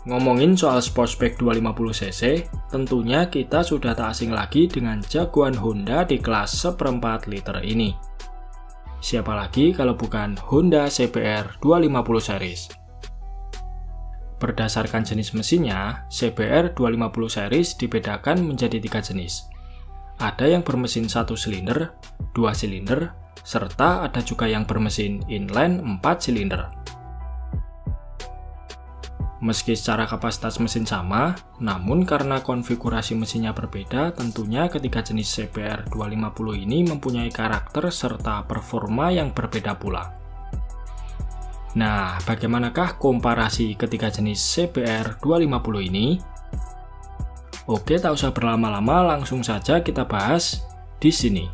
Ngomongin soal Sportback 250cc, tentunya kita sudah tak asing lagi dengan jagoan Honda di kelas seperempat liter ini. Siapa lagi kalau bukan Honda CBR 250 series. Berdasarkan jenis mesinnya, CBR 250 series dibedakan menjadi 3 jenis. Ada yang bermesin 1 silinder, 2 silinder, serta ada juga yang bermesin inline 4 silinder. Meski secara kapasitas mesin sama, namun karena konfigurasi mesinnya berbeda, tentunya ketiga jenis CBR 250 ini mempunyai karakter serta performa yang berbeda pula. Nah, bagaimanakah komparasi ketiga jenis CBR 250 ini? Oke, tak usah berlama-lama, langsung saja kita bahas di sini.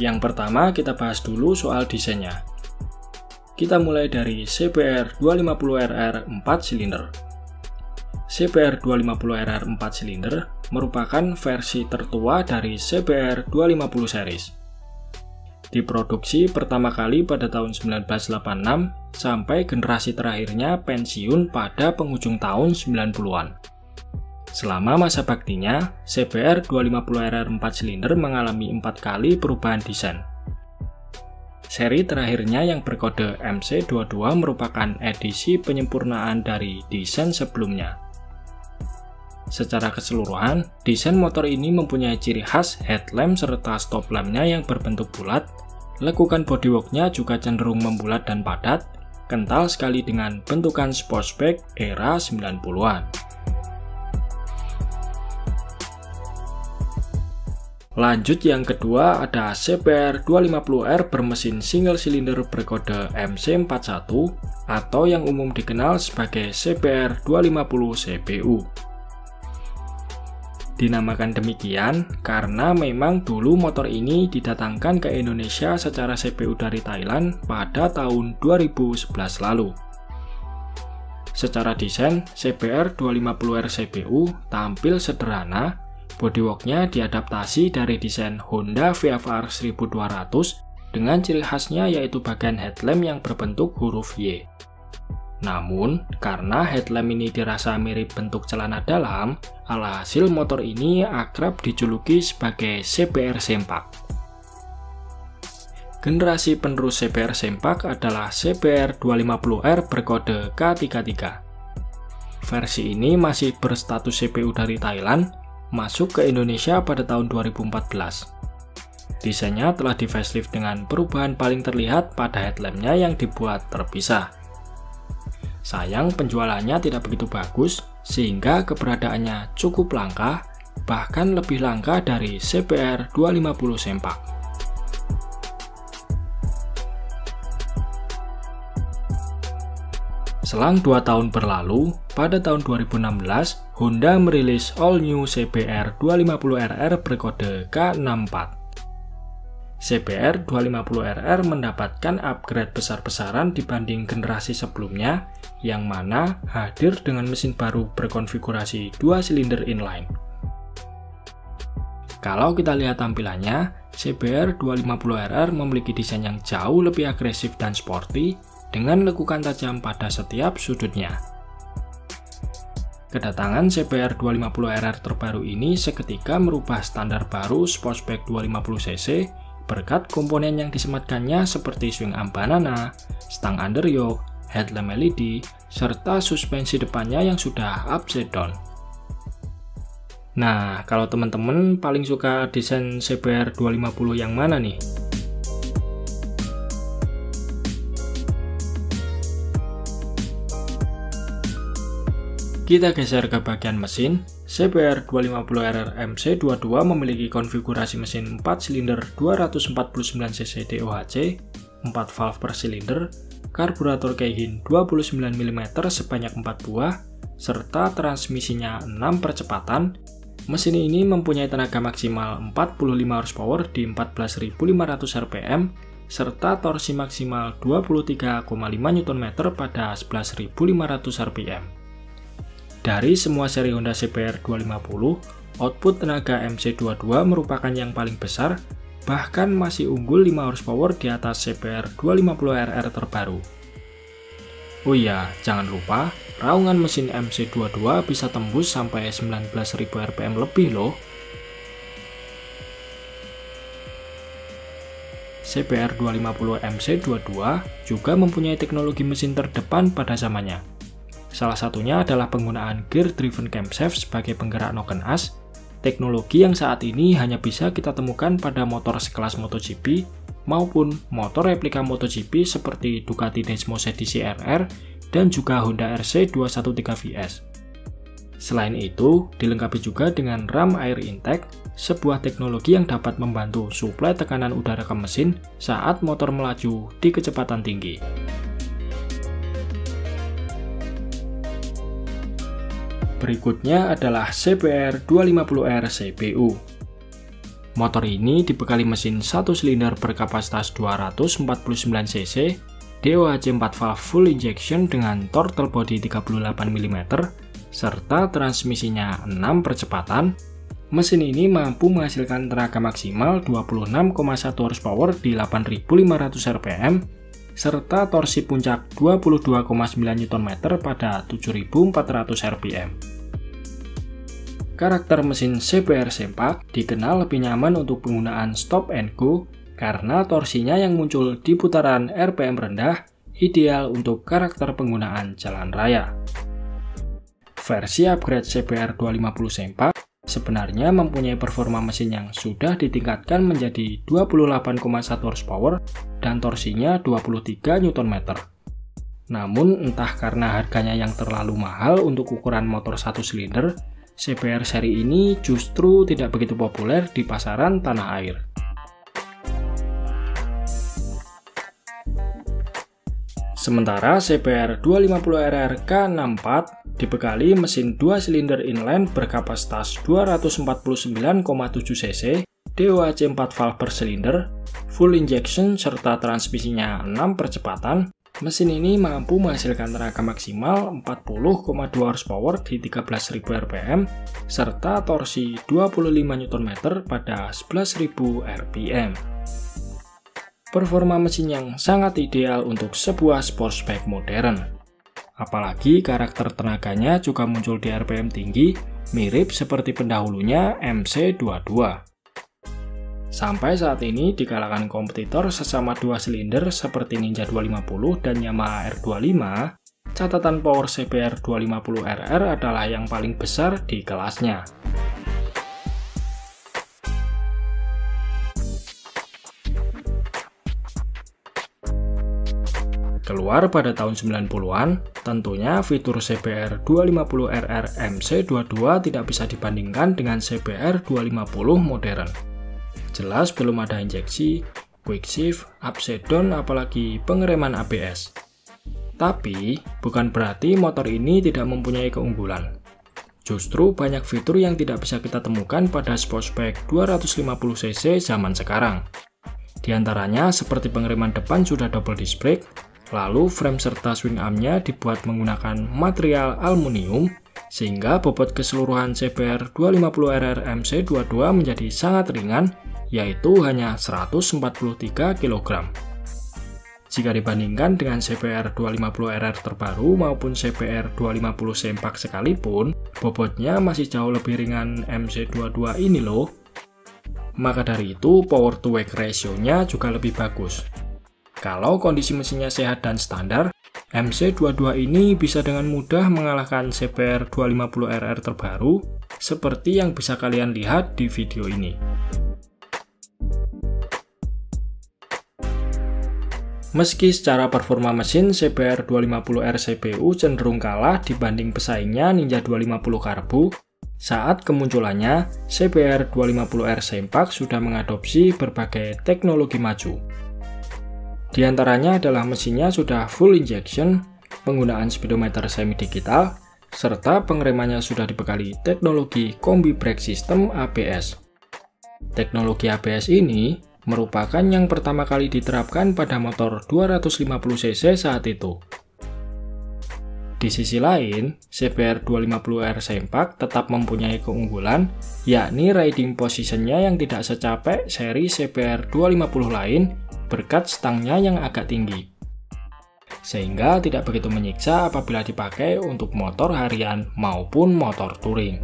Yang pertama, kita bahas dulu soal desainnya. Kita mulai dari CBR 250RR 4 silinder. CBR 250RR 4 silinder merupakan versi tertua dari CBR 250 series. Diproduksi pertama kali pada tahun 1986 sampai generasi terakhirnya pensiun pada penghujung tahun 90-an. Selama masa baktinya, CBR 250RR 4 silinder mengalami 4 kali perubahan desain. Seri terakhirnya yang berkode MC22 merupakan edisi penyempurnaan dari desain sebelumnya. Secara keseluruhan, desain motor ini mempunyai ciri khas headlamp serta stop lampnya yang berbentuk bulat, lekukan bodyworknya juga cenderung membulat dan padat, kental sekali dengan bentukan sportsback era 90-an. Lanjut yang kedua ada CBR 250R bermesin single silinder berkode MC41 atau yang umum dikenal sebagai CBR 250 CPU. Dinamakan demikian karena memang dulu motor ini didatangkan ke Indonesia secara CPU dari Thailand pada tahun 2011 lalu. Secara desain, CBR 250R CPU tampil sederhana. Bodyworknya diadaptasi dari desain Honda VFR 1200 dengan ciri khasnya yaitu bagian headlamp yang berbentuk huruf Y. Namun, karena headlamp ini dirasa mirip bentuk celana dalam, alhasil motor ini akrab dijuluki sebagai CBR Sempak. Generasi penerus CBR Sempak adalah CBR 250R berkode K33. Versi ini masih berstatus CPU dari Thailand, masuk ke Indonesia pada tahun 2014. Desainnya telah di facelift dengan perubahan paling terlihat pada headlampnya yang dibuat terpisah. Sayang penjualannya tidak begitu bagus, sehingga keberadaannya cukup langka, bahkan lebih langka dari CBR 250 Sempak. Selang 2 tahun berlalu, pada tahun 2016, Honda merilis all new CBR 250RR berkode K64. CBR 250RR mendapatkan upgrade besar-besaran dibanding generasi sebelumnya, yang mana hadir dengan mesin baru berkonfigurasi 2 silinder inline. Kalau kita lihat tampilannya, CBR 250RR memiliki desain yang jauh lebih agresif dan sporty, dengan lekukan tajam pada setiap sudutnya. Kedatangan CBR 250RR terbaru ini seketika merubah standar baru Sportsback 250cc berkat komponen yang disematkannya seperti swing arm banana, stang underyoke, headlamp LED, serta suspensi depannya yang sudah upside down. Nah, kalau teman-teman paling suka desain CBR 250 yang mana nih? Kita geser ke bagian mesin. CBR 250RR MC22 memiliki konfigurasi mesin 4 silinder 249cc DOHC, 4 valve per silinder, karburator Keihin 29 mm sebanyak 4 buah, serta transmisinya 6 percepatan. Mesin ini mempunyai tenaga maksimal 45 horsepower di 14.500 rpm, serta torsi maksimal 23,5 Nm pada 11.500 rpm. Dari semua seri Honda CBR 250, output tenaga MC22 merupakan yang paling besar bahkan masih unggul 5 horsepower di atas CBR 250RR terbaru. Oh iya, jangan lupa, raungan mesin MC22 bisa tembus sampai 19.000 rpm lebih loh. CBR 250 MC22 juga mempunyai teknologi mesin terdepan pada zamannya. Salah satunya adalah penggunaan gear-driven camshaft sebagai penggerak noken as, teknologi yang saat ini hanya bisa kita temukan pada motor sekelas MotoGP maupun motor replika MotoGP seperti Ducati Desmo CDC RR dan juga Honda RC 213 VS. Selain itu, dilengkapi juga dengan ram air intake, sebuah teknologi yang dapat membantu suplai tekanan udara ke mesin saat motor melaju di kecepatan tinggi. Berikutnya adalah CBR 250R CPU. Motor ini dibekali mesin 1 silinder berkapasitas 249 cc, DOHC 4 valve full injection dengan torque body 38 mm, serta transmisinya 6 percepatan. Mesin ini mampu menghasilkan tenaga maksimal 26,1 horsepower di 8.500 rpm, serta torsi puncak 22,9 Nm pada 7.400 rpm. Karakter mesin CBR Sempak dikenal lebih nyaman untuk penggunaan stop and go karena torsinya yang muncul di putaran RPM rendah ideal untuk karakter penggunaan jalan raya. Versi upgrade CBR 250 Sempak sebenarnya mempunyai performa mesin yang sudah ditingkatkan menjadi 28,1 horsepower dan torsinya 23 Nm. Namun entah karena harganya yang terlalu mahal untuk ukuran motor 1 silinder, CBR seri ini justru tidak begitu populer di pasaran tanah air. Sementara CBR 250RR K64 dibekali mesin 2 silinder inline berkapasitas 249,7 cc, DOHC 4 valve per silinder, full injection serta transmisinya 6 percepatan. Mesin ini mampu menghasilkan tenaga maksimal 40,2 horsepower di 13.000 rpm serta torsi 25 Nm pada 11.000 rpm. Performa mesin yang sangat ideal untuk sebuah sportsbike modern. Apalagi karakter tenaganya juga muncul di rpm tinggi, mirip seperti pendahulunya MC22. Sampai saat ini di kalangan kompetitor sesama 2 silinder seperti Ninja 250 dan Yamaha R25, catatan power CBR 250RR adalah yang paling besar di kelasnya. Keluar pada tahun 90-an, tentunya fitur CBR 250RR MC22 tidak bisa dibandingkan dengan CBR 250 modern. Jelas belum ada injeksi, quick shift, upside down, apalagi pengereman ABS. Tapi, bukan berarti motor ini tidak mempunyai keunggulan. Justru banyak fitur yang tidak bisa kita temukan pada sportsbike 250cc zaman sekarang. Di antaranya seperti pengereman depan sudah double disc brake, lalu frame serta swing armnya dibuat menggunakan material aluminium, sehingga bobot keseluruhan CBR 250RR MC22 menjadi sangat ringan, yaitu hanya 143 kg. Jika dibandingkan dengan CBR 250RR terbaru maupun CBR 250 Sempak sekalipun, bobotnya masih jauh lebih ringan MC22 ini loh. Maka dari itu, power to weight ratio-nya juga lebih bagus. Kalau kondisi mesinnya sehat dan standar, MC22 ini bisa dengan mudah mengalahkan CBR 250RR terbaru, seperti yang bisa kalian lihat di video ini. Meski secara performa mesin CBR 250R CPU cenderung kalah dibanding pesaingnya Ninja 250 Karbu, saat kemunculannya CBR 250R Sempak sudah mengadopsi berbagai teknologi maju. Di antaranya adalah mesinnya sudah full injection, penggunaan speedometer semi-digital, serta pengeremannya sudah dibekali teknologi Combi Brake System ABS. Teknologi ABS ini merupakan yang pertama kali diterapkan pada motor 250cc saat itu. Di sisi lain, CBR 250R Sempak tetap mempunyai keunggulan, yakni riding positionnya yang tidak secapek seri CBR 250 lain berkat stangnya yang agak tinggi, sehingga tidak begitu menyiksa apabila dipakai untuk motor harian maupun motor touring.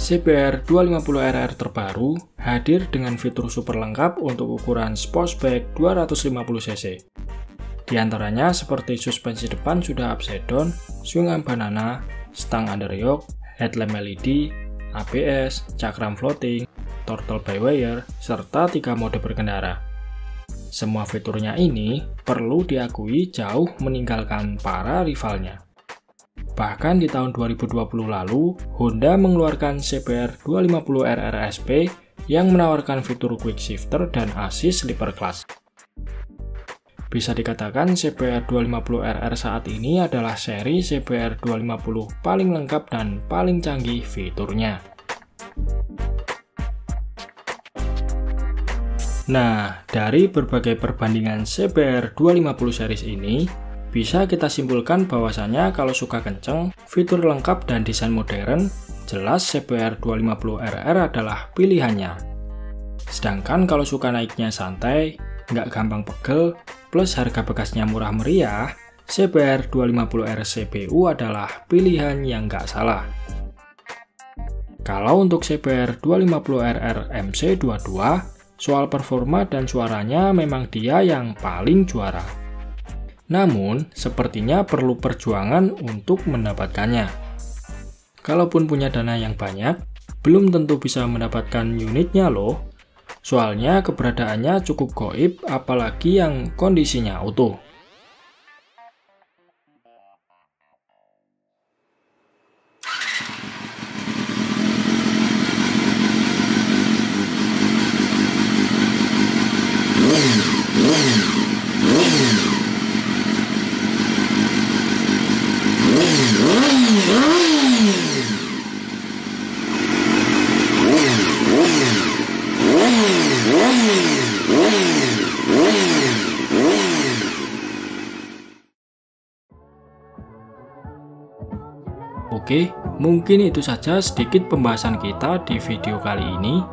CBR 250RR terbaru hadir dengan fitur super lengkap untuk ukuran Sportsback 250cc. Di antaranya seperti suspensi depan sudah upside down, swing arm banana, stang underyoke, headlamp LED, ABS, cakram floating, throttle by wire, serta 3 mode berkendara. Semua fiturnya ini perlu diakui jauh meninggalkan para rivalnya. Bahkan di tahun 2020 lalu, Honda mengeluarkan CBR 250RR SP yang menawarkan fitur quick shifter dan assist sleeper clutch. Bisa dikatakan CBR 250RR saat ini adalah seri CBR 250 paling lengkap dan paling canggih fiturnya. Nah, dari berbagai perbandingan CBR 250 series ini, bisa kita simpulkan bahwasanya kalau suka kenceng, fitur lengkap dan desain modern, jelas CBR 250RR adalah pilihannya. Sedangkan kalau suka naiknya santai, nggak gampang pegel, plus harga bekasnya murah meriah, CBR 250R CPU adalah pilihan yang nggak salah. Kalau untuk CBR 250RR MC22, soal performa dan suaranya memang dia yang paling juara. Namun, sepertinya perlu perjuangan untuk mendapatkannya. Kalaupun punya dana yang banyak, belum tentu bisa mendapatkan unitnya loh. Soalnya keberadaannya cukup goib, apalagi yang kondisinya utuh. Oke, mungkin itu saja sedikit pembahasan kita di video kali ini.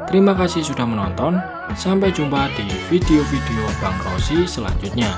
Terima kasih sudah menonton. Sampai jumpa di video-video Bang Rossi selanjutnya.